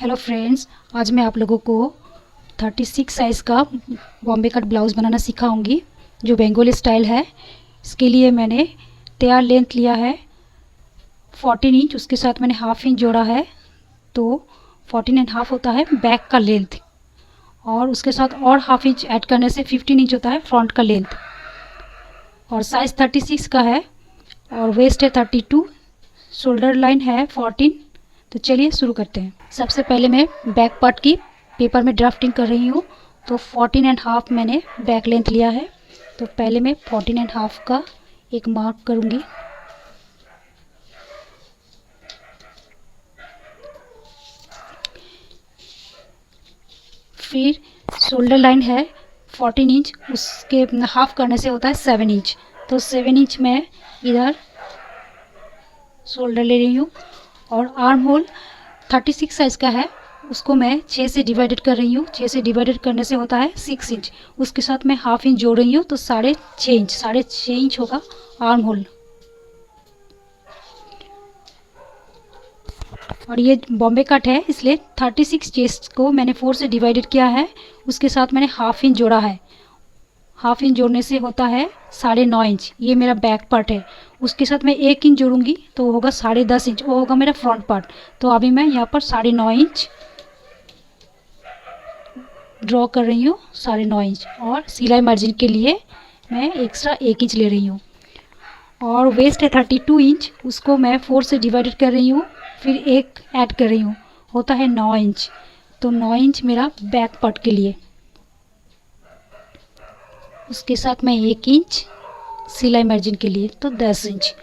Hello friends, आज मैं आप लोगों को 36 साइज़ का बॉम्बे कट ब्लाउज़ बनाना सिखाऊंगी जो बंगाली स्टाइल है। इसके लिए मैंने तैयार लेंथ लिया है 14 इंच, उसके साथ मैंने हाफ इंच जोड़ा है तो 14.5 होता है बैक का लेंथ, और उसके साथ और हाफ इंच ऐड करने से 15 इंच होता है फ्रंट का लेंथ। और साइज़ 36 का है और वेस्ट है 32, शोल्डर लाइन है 14। तो चलिए शुरू करते हैं। सबसे पहले मैं बैक पार्ट की पेपर में ड्राफ्टिंग कर रही हूँ। तो 14.5 मैंने बैक लेंथ लिया है, तो पहले मैं 14.5 का एक मार्क करूँगी। फिर शोल्डर लाइन है 14 इंच, उसके हाफ करने से होता है 7 इंच। तो 7 इंच मैं इधर शोल्डर ले रही हूँ। और आर्म होल 36 साइज़ का है, उसको मैं 6 से डिवाइडेड कर रही हूँ। 6 से डिवाइडेड करने से होता है 6 इंच। उसके साथ मैं हाफ इंच जोड़ रही हूँ तो 6.5 इंच होगा आर्म होल। और ये बॉम्बे कट है, इसलिए 36 चेस्ट को मैंने 4 से डिवाइडेड किया है। उसके साथ मैंने हाफ इंच जोड़ा है। हाफ इंच जोड़ने से होता है 9.5 इंच। ये मेरा बैक पार्ट है। उसके साथ मैं 1 इंच जोड़ूंगी तो वो होगा 10.5 इंच, वो होगा मेरा फ्रंट पार्ट। तो अभी मैं यहाँ पर 9.5 इंच ड्रॉ कर रही हूँ, 9.5 इंच। और सिलाई मार्जिन के लिए मैं एक्स्ट्रा 1 इंच ले रही हूँ। और वेस्ट है 32 इंच, उसको मैं 4 से डिवाइडेड कर रही हूँ, फिर 1 ऐड कर रही हूँ, होता है 9 इंच। तो 9 इंच मेरा बैक पार्ट के लिए। उसके साथ मैं 1 इंच सिलाई मार्जिन के लिए, तो 10 इंच।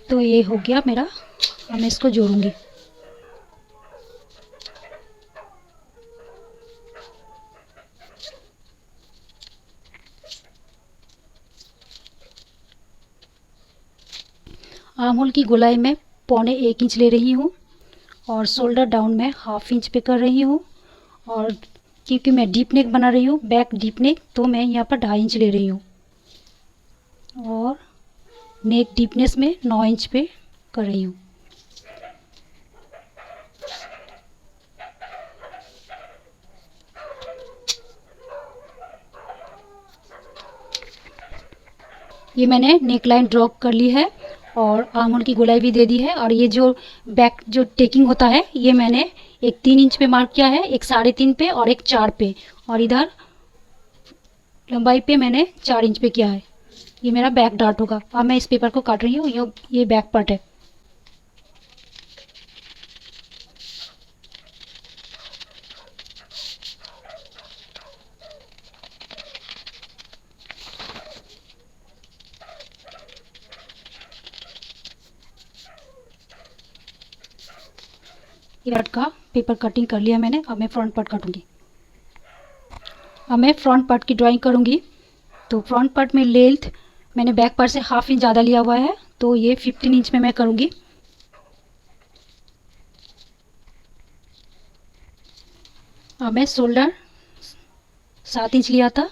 तो ये हो गया मेरा। अब मैं इसको जोड़ूंगी। आर्म होल की गोलाई में 1.25 इंच ले रही हूँ और शोल्डर डाउन में हाफ इंच पे कर रही हूँ। और क्योंकि मैं डीप नेक बना रही हूँ, बैक डीप नेक, तो मैं यहाँ पर 2.5 इंच ले रही हूँ। और नेक डीपनेस में 9 इंच पे कर रही हूँ। ये मैंने नेक लाइन ड्रॉ कर ली है और आर्म होल की गोलाई भी दे दी है। और ये जो बैक जो टेकिंग होता है, ये मैंने एक 3 इंच पे मार्क किया है, एक 3.5 पे और एक 4 पे। और इधर लंबाई पे मैंने 4 इंच पे किया है। ये मेरा बैक डार्ट होगा। अब मैं इस पेपर को काट रही हूँ। ये बैक पार्ट है। ये पार्ट का पेपर कटिंग कर लिया मैंने। अब मैं फ्रंट पार्ट काटूंगी। अब मैं फ्रंट पार्ट की ड्राइंग करूंगी। तो फ्रंट पार्ट में लेंथ मैंने बैक पार्ट से हाफ इंच ज़्यादा लिया हुआ है, तो ये 15 इंच में मैं करूंगी। अब मैं शोल्डर 7 इंच लिया था,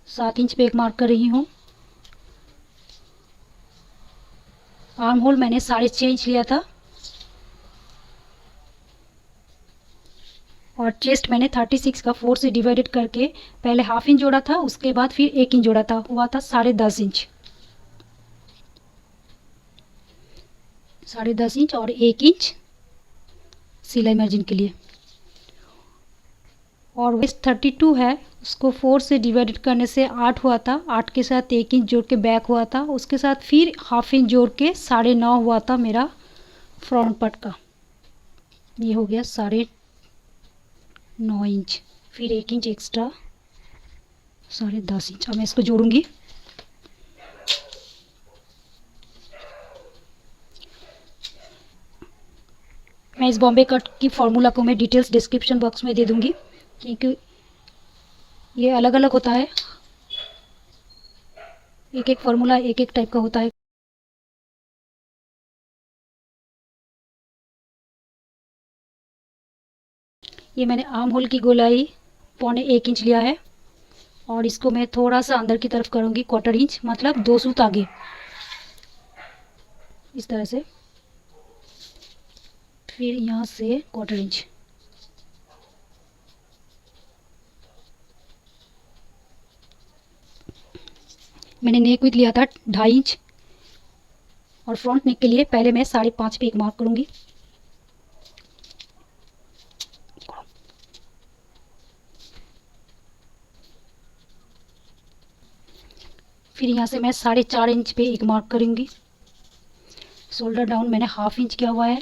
7 इंच पे एक मार्क कर रही हूँ। आर्म होल मैंने 6.5 इंच लिया था। और चेस्ट मैंने 36 का 4 से डिवाइडेड करके पहले हाफ इंच जोड़ा था, उसके बाद फिर 1 इंच जोड़ा था, हुआ था 10.5 इंच। 10.5 इंच और 1 इंच सिलाई मार्जिन के लिए। और वेस्ट 32 है, उसको 4 से डिवाइडेड करने से 8 हुआ था। 8 के साथ 1 इंच जोड़ के बैक हुआ था, उसके साथ फिर हाफ इंच जोड़ के 9.5 हुआ था मेरा फ्रंट पार्ट का। ये हो गया 9.5 इंच, फिर 1 इंच एक्स्ट्रा 10.5 इंच। अब मैं इसको जोड़ूंगी। मैं इस बॉम्बे कट की फॉर्मूला को मैं डिटेल्स डिस्क्रिप्शन बॉक्स में दे दूंगी, क्योंकि ये अलग अलग होता है। एक एक फार्मूला एक एक टाइप का होता है। ये मैंने आर्म होल की गोलाई 1.25 इंच लिया है और इसको मैं थोड़ा सा अंदर की तरफ करूँगी, 1/4 इंच, मतलब 2 सूत आगे, इस तरह से। फिर यहाँ से 1/4 इंच। मैंने नेक विथ लिया था 2.5 इंच, और फ्रंट नेक के लिए पहले मैं 5.5 पे एक मार्क करूँगी। फिर यहाँ से मैं 4.5 इंच पे एक मार्क करूँगी। शोल्डर डाउन मैंने 1/2 इंच किया हुआ है।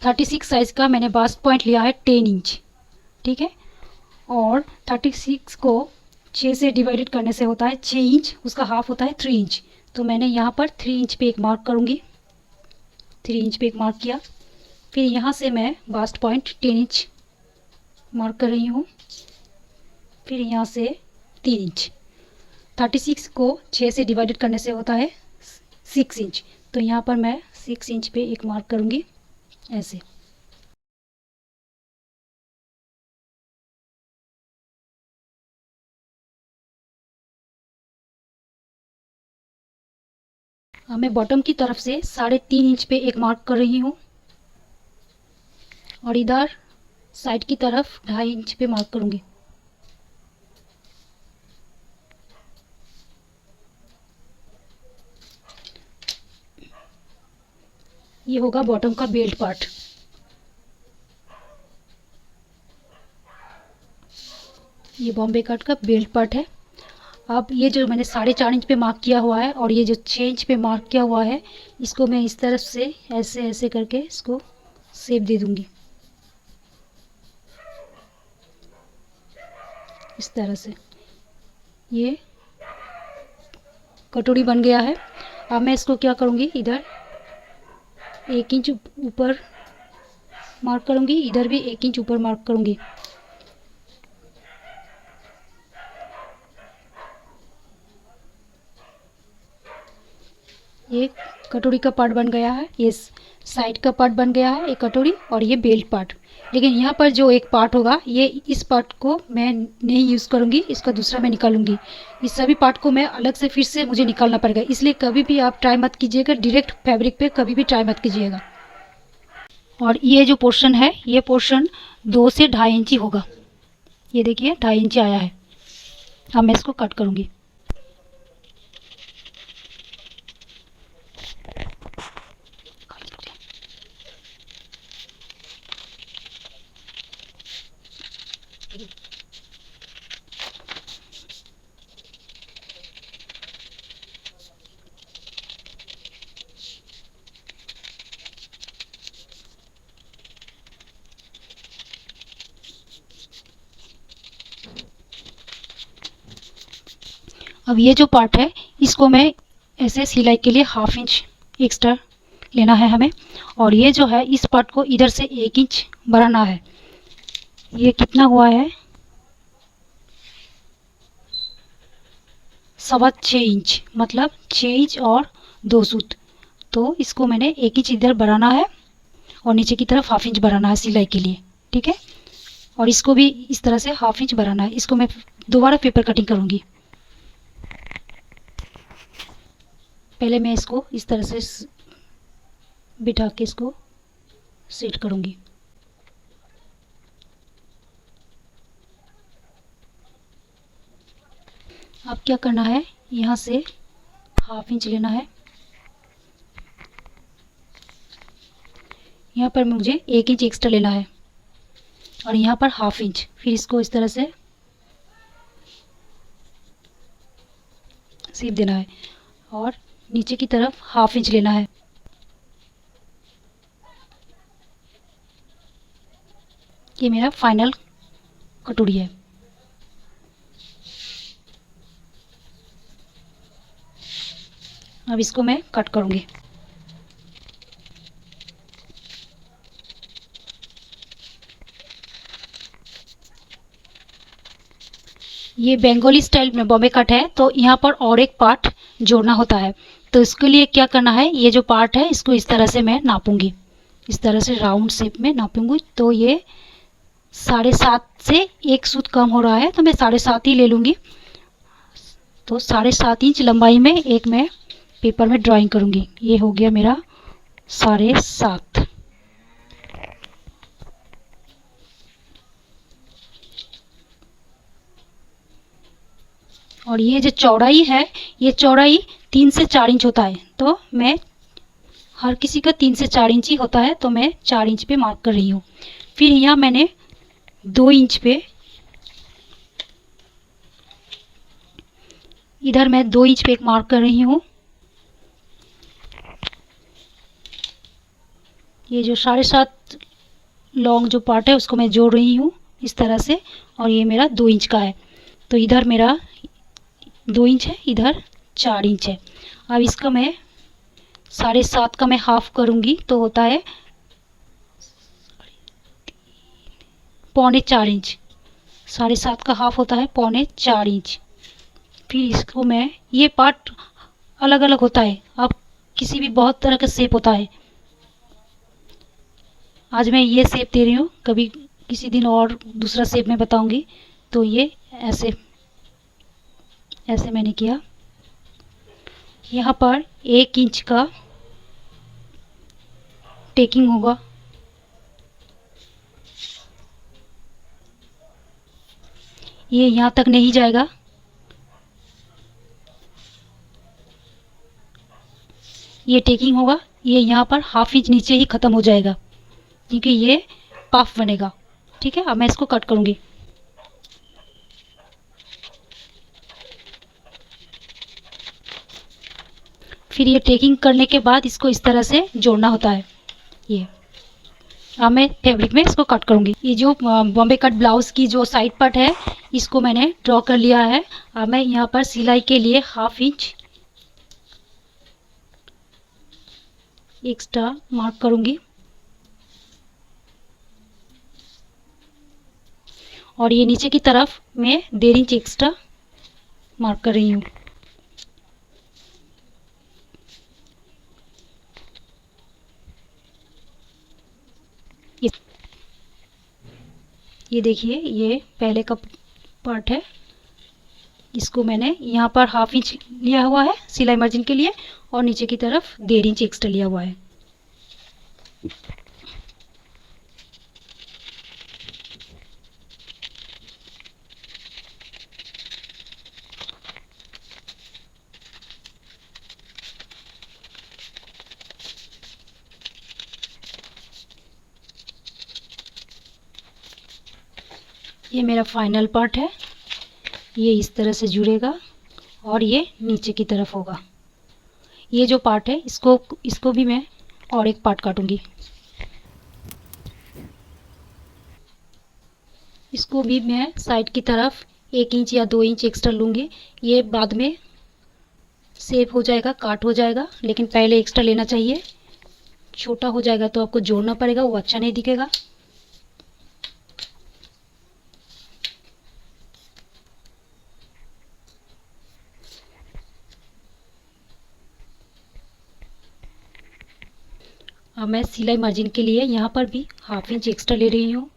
(36) साइज़ का मैंने बास्ट पॉइंट लिया है 10 इंच, ठीक है। और 36 को 6 से डिवाइडेड करने से होता है 6 इंच, उसका हाफ होता है 3 इंच। तो मैंने यहाँ पर 3 इंच पे एक मार्क करूँगी। 3 इंच पे एक मार्क किया। फिर यहाँ से मैं बास्ट पॉइंट 10 इंच मार्क कर रही हूँ। फिर यहाँ से 3 इंच। 36 को 6 से डिवाइडेड करने से होता है 6 इंच। तो यहाँ पर मैं 6 इंच पे एक मार्क करूँगी ऐसे। अब मैं बॉटम की तरफ से 3.5 इंच पे एक मार्क कर रही हूँ, और इधर साइड की तरफ 2.5 इंच पे मार्क करूँगी। ये होगा बॉटम का बेल्ट पार्ट। ये बॉम्बे कट का बेल्ट पार्ट है। अब ये जो मैंने 4.5 इंच पे मार्क किया हुआ है और ये जो 6 इंच पे मार्क किया हुआ है, इसको मैं इस तरफ से ऐसे ऐसे करके इसको शेप दे दूंगी, इस तरह से। ये कटोरी बन गया है। अब मैं इसको क्या करूँगी, इधर 1 इंच ऊपर मार्क करूँगी, इधर भी 1 इंच ऊपर मार्क करूँगी। ये कटोरी का पार्ट बन गया है, ये साइड का पार्ट बन गया है, एक कटोरी, और ये बेल्ट पार्ट। लेकिन यहाँ पर जो एक पार्ट होगा, ये इस पार्ट को मैं नहीं यूज़ करूँगी, इसका दूसरा मैं निकालूंगी। इस सभी पार्ट को मैं अलग से फिर से मुझे निकालना पड़ेगा, इसलिए कभी भी आप ट्राई मत कीजिएगा, डायरेक्ट फैब्रिक पे कभी भी ट्राई मत कीजिएगा। और ये जो पोर्शन है, ये पोर्शन 2 से 2.5 इंच होगा। ये देखिए 2.5 इंच आया है। अब मैं इसको कट करूँगी। अब ये जो पार्ट है, इसको मैं ऐसे सिलाई के लिए 1/2 इंच एक्स्ट्रा लेना है हमें। और ये जो है, इस पार्ट को इधर से 1 इंच बढ़ाना है। ये कितना हुआ है, 6.25 इंच, मतलब 6 इंच और 2 सूत। तो इसको मैंने 1 इंच इधर बढ़ाना है और नीचे की तरफ 1/2 इंच बढ़ाना है सिलाई के लिए, ठीक है। और इसको भी इस तरह से 1/2 इंच बढ़ाना है। इसको मैं दोबारा पेपर कटिंग करूँगी। पहले मैं इसको इस तरह से बिठा के इसको सेट करूँगी। अब क्या करना है, यहाँ से 1/2 इंच लेना है। यहाँ पर मुझे 1 इंच एक्स्ट्रा लेना है और यहाँ पर 1/2 इंच। फिर इसको इस तरह से सीप देना है और नीचे की तरफ 1/2 इंच लेना है। ये मेरा फाइनल कटोरी है। अब इसको मैं कट करूँगी। ये बंगाली स्टाइल में बॉम्बे कट है, तो यहाँ पर और एक पार्ट जोड़ना होता है। तो इसके लिए क्या करना है, ये जो पार्ट है इसको इस तरह से मैं नापूंगी, इस तरह से राउंड शेप में नापूंगी। तो ये 7.5 से 1 सूत कम हो रहा है, तो मैं 7.5 ही ले लूँगी। तो 7.5 इंच लंबाई में एक मैं पेपर में ड्राइंग करूँगी। ये हो गया मेरा 7.5। और ये जो चौड़ाई है, ये चौड़ाई 3 से 4 इंच होता है। तो मैं हर किसी का 3 से 4 इंच ही होता है, तो मैं 4 इंच पे मार्क कर रही हूँ। फिर यहाँ मैंने 2 इंच पे, इधर मैं 2 इंच पे एक मार्क कर रही हूँ। ये जो 7.5 लॉन्ग जो पार्ट है उसको मैं जोड़ रही हूँ इस तरह से, और ये मेरा 2 इंच का है। तो इधर मेरा 2 इंच है, इधर 4 इंच है। अब इसका मैं 7.5 का मैं हाफ करूँगी तो होता है 3.25 इंच। 7.5 का हाफ होता है 3.25 इंच। फिर इसको मैं, ये पार्ट अलग अलग होता है, अब किसी भी बहुत तरह का शेप होता है। आज मैं ये शेप दे रही हूँ, कभी किसी दिन और दूसरा शेप में बताऊंगी। तो ये ऐसे ऐसे मैंने किया। यहाँ पर 1 इंच का टेकिंग होगा। ये यहाँ तक नहीं जाएगा, ये टेकिंग होगा, ये यहाँ पर 1/2 इंच नीचे ही ख़त्म हो जाएगा, क्योंकि ये पफ बनेगा। ठीक है, अब मैं इसको कट करूँगी। फिर ये टेकिंग करने के बाद इसको इस तरह से जोड़ना होता है। ये अब मैं फैब्रिक में इसको कट करूँगी। ये जो बॉम्बे कट ब्लाउज़ की जो साइड पार्ट है, इसको मैंने ड्रॉ कर लिया है। अब मैं यहाँ पर सिलाई के लिए 1/2 इंच एक्स्ट्रा मार्क करूँगी, और ये नीचे की तरफ मैं 1.5 इंच एक्स्ट्रा मार्क कर रही हूँ। ये देखिए, ये पहले का पार्ट है, इसको मैंने यहाँ पर 1/2 इंच लिया हुआ है सिलाई मार्जिन के लिए, और नीचे की तरफ 1.5 इंच एक्स्ट्रा लिया हुआ है। ये मेरा फाइनल पार्ट है, ये इस तरह से जुड़ेगा और ये नीचे की तरफ होगा। ये जो पार्ट है, इसको भी मैं और एक पार्ट काटूंगी। इसको भी मैं साइड की तरफ 1 इंच या 2 इंच एक्स्ट्रा लूँगी। ये बाद में शेप हो जाएगा, काट हो जाएगा, लेकिन पहले एक्स्ट्रा लेना चाहिए। छोटा हो जाएगा तो आपको जोड़ना पड़ेगा, वो अच्छा नहीं दिखेगा। अब मैं सिलाई मार्जिन के लिए यहाँ पर भी 1/2 इंच एक्स्ट्रा ले रही हूँ।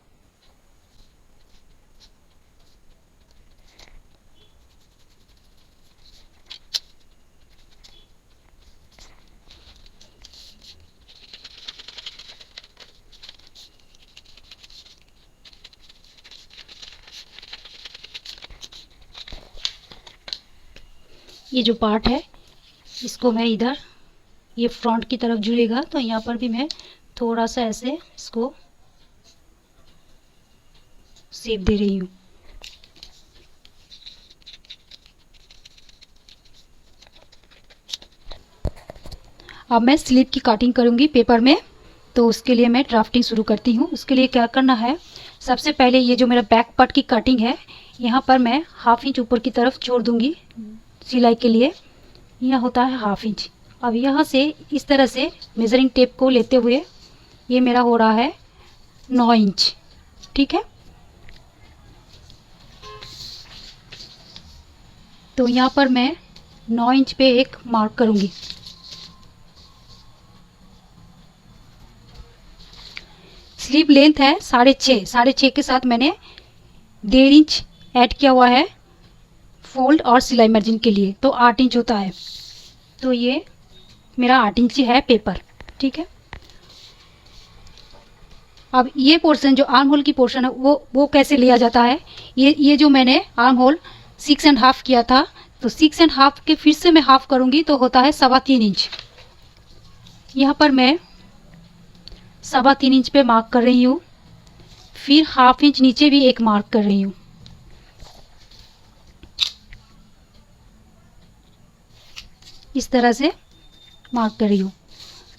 ये जो पार्ट है, इसको मैं इधर, ये फ्रंट की तरफ जुड़ेगा, तो यहाँ पर भी मैं थोड़ा सा ऐसे इसको शेप दे रही हूँ। अब मैं स्लीव की कटिंग करूँगी पेपर में, तो उसके लिए मैं ड्राफ्टिंग शुरू करती हूँ। उसके लिए क्या करना है, सबसे पहले ये जो मेरा बैक पार्ट की कटिंग है, यहाँ पर मैं 1/2 इंच ऊपर की तरफ छोड़ दूँगी सिलाई के लिए। यह होता है 1/2 इंच। अब यहाँ से इस तरह से मेजरिंग टेप को लेते हुए ये मेरा हो रहा है 9 इंच। ठीक है, तो यहाँ पर मैं 9 इंच पे एक मार्क करूँगी। स्लीव लेंथ है 6.5, 6.5 के साथ मैंने 1.5 इंच ऐड किया हुआ है फोल्ड और सिलाई मार्जिन के लिए, तो 8 इंच होता है। तो ये मेरा 8 इंच है पेपर। ठीक है, अब ये पोर्शन जो आर्म होल की पोर्शन है, वो कैसे लिया जाता है, ये जो मैंने आर्म होल 6.5 किया था, तो 6.5 के फिर से मैं हाफ करूँगी तो होता है 3.25 इंच। यहाँ पर मैं 3.25 इंच पे मार्क कर रही हूँ, फिर हाफ इंच नीचे भी एक मार्क कर रही हूँ। इस तरह से मार्क कर रही हूँ,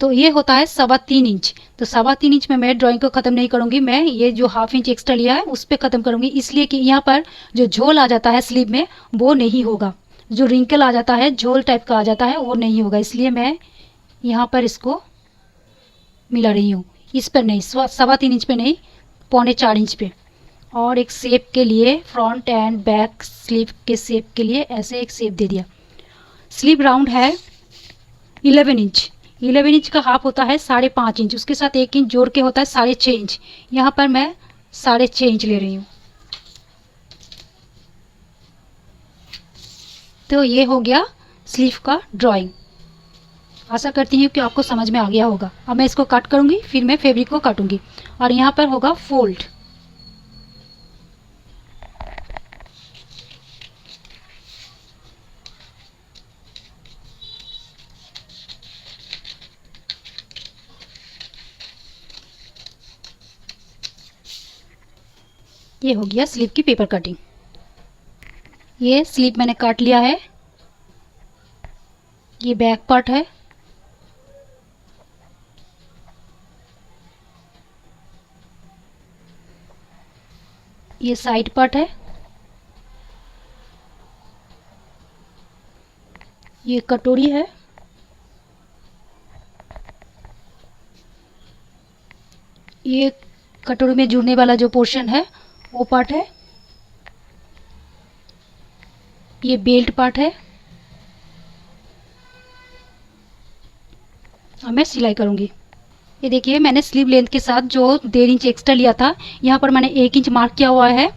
तो ये होता है 3.25 इंच। तो 3.25 इंच में मैं ड्राइंग को ख़त्म नहीं करूँगी, मैं ये जो हाफ इंच एक्स्ट्रा लिया है उस पर ख़त्म करूँगी, इसलिए कि यहाँ पर जो झोल आ जाता है स्लीव में वो नहीं होगा, जो रिंकल आ जाता है झोल टाइप का आ जाता है वो नहीं होगा, इसलिए मैं यहाँ पर इसको मिला रही हूँ। इस पर नहीं, 3.25 इंच पे नहीं, 3.25 इंच पे। और एक शेप के लिए, फ्रंट एंड बैक स्लीव के शेप के लिए ऐसे एक शेप दे दिया। स्लीव राउंड है 11 इंच। 11 इंच का हाफ होता है 5.5 इंच, उसके साथ 1 इंच जोड़ के होता है 6.5 इंच। यहाँ पर मैं 6.5 इंच ले रही हूँ। तो ये हो गया स्लीव का ड्राइंग। आशा करती हूँ कि आपको समझ में आ गया होगा। अब मैं इसको कट करूँगी, फिर मैं फैब्रिक को काटूंगी और यहाँ पर होगा फोल्ड। ये हो गया स्लीव की पेपर कटिंग। ये स्लीव मैंने काट लिया है। ये बैक पार्ट है, ये साइड पार्ट है, ये कटोरी है, ये कटोरी में जुड़ने वाला जो पोर्शन है वो पार्ट है, ये बेल्ट पार्ट है। अब मैं सिलाई करूँगी। ये देखिए मैंने स्लीव लेंथ के साथ जो 1.5 इंच एक्स्ट्रा लिया था, यहाँ पर मैंने 1 इंच मार्क किया हुआ है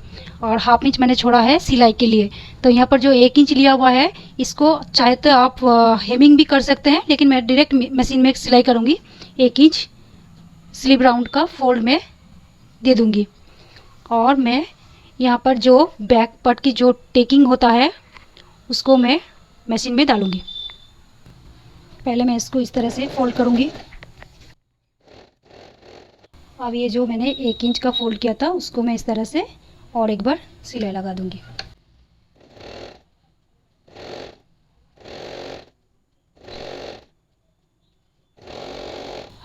और हाफ इंच मैंने छोड़ा है सिलाई के लिए। तो यहाँ पर जो 1 इंच लिया हुआ है इसको चाहे तो आप हेमिंग भी कर सकते हैं, लेकिन मैं डायरेक्ट मशीन में सिलाई करूँगी। 1 इंच स्लीव राउंड का फोल्ड में दे दूँगी और मैं यहाँ पर जो बैक पार्ट की जो टेकिंग होता है उसको मैं मशीन में डालूँगी। पहले मैं इसको इस तरह से फोल्ड करूँगी। अब ये जो मैंने 1 इंच का फोल्ड किया था उसको मैं इस तरह से और एक बार सिलाई लगा दूंगी।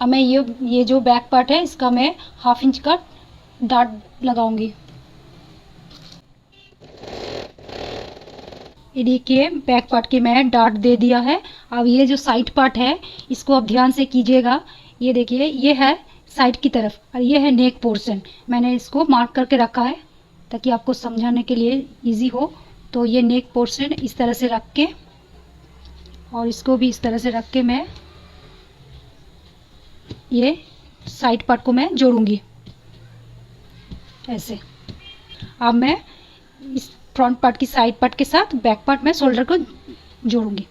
अब मैं ये जो बैक पार्ट है इसका मैं हाफ इंच का डाट लगाऊंगी। ये देखिए बैक पार्ट की मैं डाट दे दिया है। अब ये जो साइड पार्ट है इसको आप ध्यान से कीजिएगा। ये देखिए ये है साइड की तरफ और ये है नेक पोर्शन। मैंने इसको मार्क करके रखा है ताकि आपको समझाने के लिए इजी हो। तो ये नेक पोर्शन इस तरह से रख के और इसको भी इस तरह से रख के मैं ये साइड पार्ट को मैं जोड़ूंगी ऐसे। अब मैं इस फ्रंट पार्ट की साइड पार्ट के साथ बैक पार्ट में शोल्डर को जोड़ूंगी।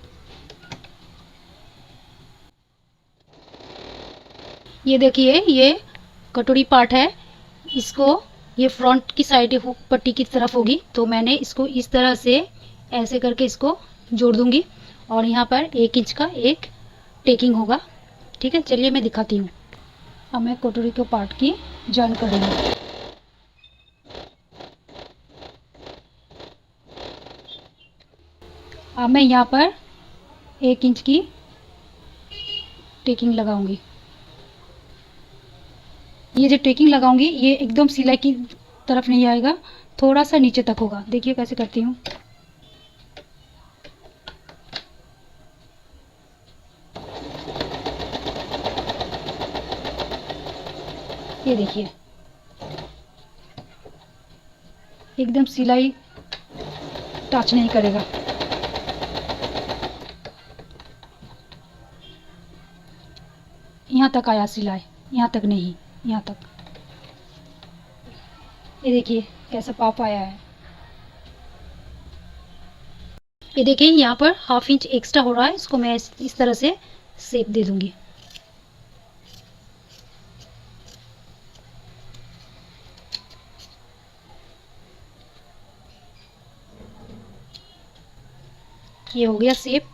ये देखिए ये कटोरी पार्ट है, इसको ये फ्रंट की साइड हुक पट्टी की तरफ होगी, तो मैंने इसको इस तरह से ऐसे करके इसको जोड़ दूंगी और यहाँ पर 1 इंच का एक टेकिंग होगा। ठीक है, चलिए मैं दिखाती हूँ। अब मैं कटोरी के पार्ट की जॉइन कर रही हूँ। अब मैं यहाँ पर 1 इंच की टेकिंग लगाऊंगी। ये जो टेकिंग लगाऊंगी ये एकदम सिलाई की तरफ नहीं आएगा, थोड़ा सा नीचे तक होगा। देखिए कैसे करती हूँ। ये देखिए एकदम सिलाई टच नहीं करेगा। यहाँ तक आया सिलाई, यहाँ तक नहीं, यहाँ तक। ये देखिए कैसा पाप आया है। ये देखिए यहाँ पर हाफ इंच एक्स्ट्रा हो रहा है, इसको मैं इस तरह से शेप दे दूंगी। ये हो गया शेप।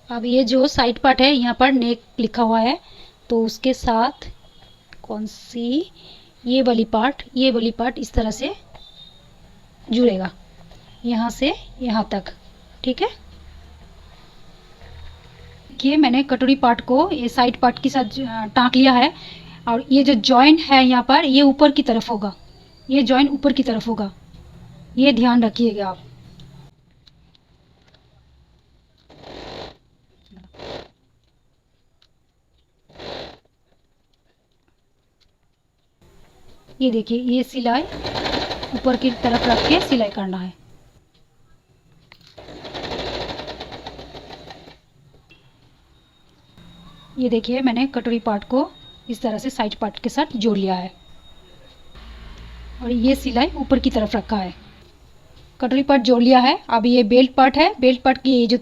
अब ये जो साइड पार्ट है यहाँ पर नेक लिखा हुआ है, तो उसके साथ कौन सी ये वाली पार्ट इस तरह से जुड़ेगा, यहाँ से यहाँ तक। ठीक है, देखिए मैंने कटोरी पार्ट को ये साइड पार्ट के साथ टाँक लिया है, और ये जो जॉइंट है यहाँ पर ये ऊपर की तरफ होगा, ये जॉइंट ऊपर की तरफ होगा, ये ध्यान रखिएगा आप। ये देखिए, ये सिलाई ऊपर की तरफ रख के सिलाई करना है। ये देखिए मैंने कटोरी पार्ट को इस तरह से साइड पार्ट के साथ जोड़ लिया है, और ये सिलाई ऊपर की तरफ रखा है। कटोरी पार्ट जोड़ लिया है। अब ये बेल्ट पार्ट है, बेल्ट पार्ट की ये जो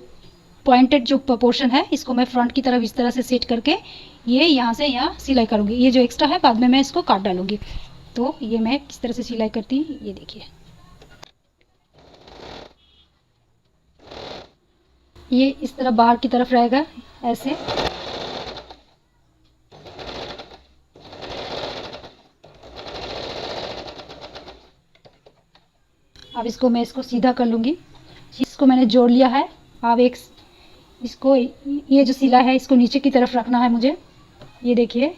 पॉइंटेड जो पोर्शन है, इसको मैं फ्रंट की तरफ इस तरह से सेट करके ये यहाँ से यहाँ सिलाई करूँगी। ये जो एक्स्ट्रा है बाद में मैं इसको काट डालूँगी। तो ये मैं किस तरह से सिलाई करती हूँ, ये देखिए। ये इस तरह बाहर की तरफ रहेगा ऐसे। अब इसको सीधा कर लूँगी। इसको मैंने जोड़ लिया है। अब इसको ये जो सिला है इसको नीचे की तरफ रखना है मुझे। ये देखिए,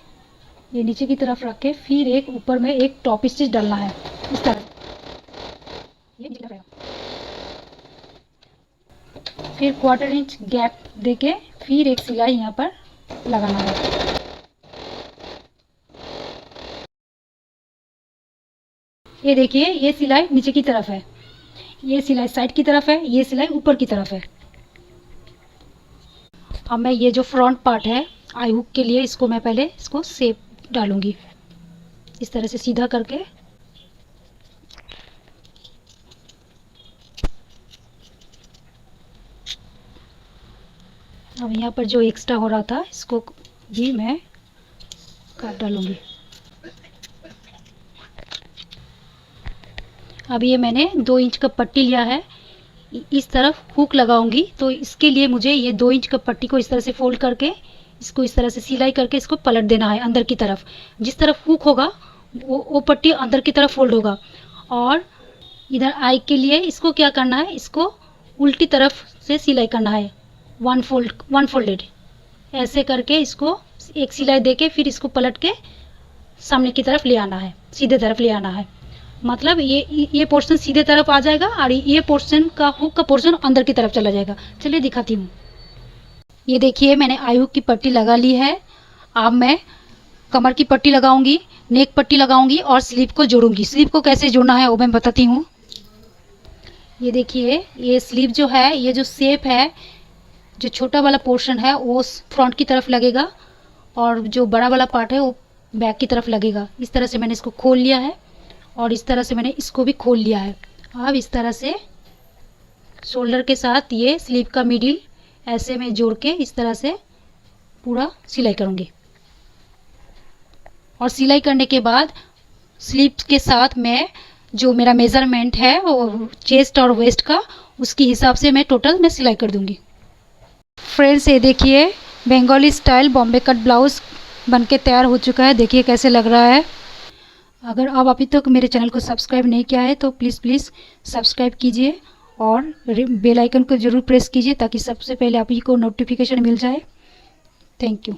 ये नीचे की तरफ रख के फिर एक ऊपर में एक टॉप स्टिच डालना है इस तरह। ये नीचे की तरफ फिर 1/4 इंच गैप देके फिर एक सिलाई यहाँ पर लगाना है। ये देखिए, ये सिलाई नीचे की तरफ है, ये सिलाई साइड की तरफ है, ये सिलाई ऊपर की तरफ है। अब मैं ये जो फ्रंट पार्ट है आई हुक के लिए, इसको मैं पहले इसको शेप डालूंगी इस तरह से सीधा करके। अब यहाँ पर जो एक्स्ट्रा हो रहा था इसको भी मैं काट डालूंगी। अब ये मैंने 2 इंच का पट्टी लिया है, इस तरफ हुक लगाऊंगी। तो इसके लिए मुझे ये 2 इंच का पट्टी को इस तरह से फोल्ड करके इसको इस तरह से सिलाई करके इसको पलट देना है अंदर की तरफ। जिस तरफ हुक होगा वो पट्टी अंदर की तरफ फोल्ड होगा। और इधर आई के लिए इसको क्या करना है, इसको उल्टी तरफ से सिलाई करना है, वन फोल्डेड ऐसे करके इसको एक सिलाई देके फिर इसको पलट के सामने की तरफ ले आना है, सीधे तरफ ले आना है। मतलब ये पोर्शन सीधे तरफ आ जाएगा और ये पोर्शन का हुक का पोर्शन अंदर की तरफ चला जाएगा। चलिए दिखाती हूँ। ये देखिए मैंने आई हुक की पट्टी लगा ली है। अब मैं कमर की पट्टी लगाऊंगी, नेक पट्टी लगाऊंगी और स्लीव को जोड़ूंगी। स्लीव को कैसे जोड़ना है वो मैं बताती हूँ। ये देखिए, ये स्लीव जो है, ये जो शेप है, जो छोटा वाला पोर्शन है वो फ्रंट की तरफ लगेगा और जो बड़ा वाला पार्ट है वो बैक की तरफ लगेगा। इस तरह से मैंने इसको खोल लिया है और इस तरह से मैंने इसको भी खोल लिया है। अब इस तरह से शोल्डर के साथ ये स्लीव का मिडिल ऐसे में जोड़ के इस तरह से पूरा सिलाई करूँगी। और सिलाई करने के बाद स्लीव के साथ मैं जो मेरा मेज़रमेंट है वो चेस्ट और वेस्ट का, उसके हिसाब से मैं टोटल मैं सिलाई कर दूँगी। फ्रेंड्स ये देखिए, Bengali style Bombay cut blouse बनके तैयार हो चुका है। देखिए कैसे लग रहा है। अगर आप अभी तक मेरे चैनल को सब्सक्राइब नहीं किया है तो प्लीज़ सब्सक्राइब कीजिए और बेल आइकन को ज़रूर प्रेस कीजिए ताकि सबसे पहले आप ही को नोटिफिकेशन मिल जाए। Thank you.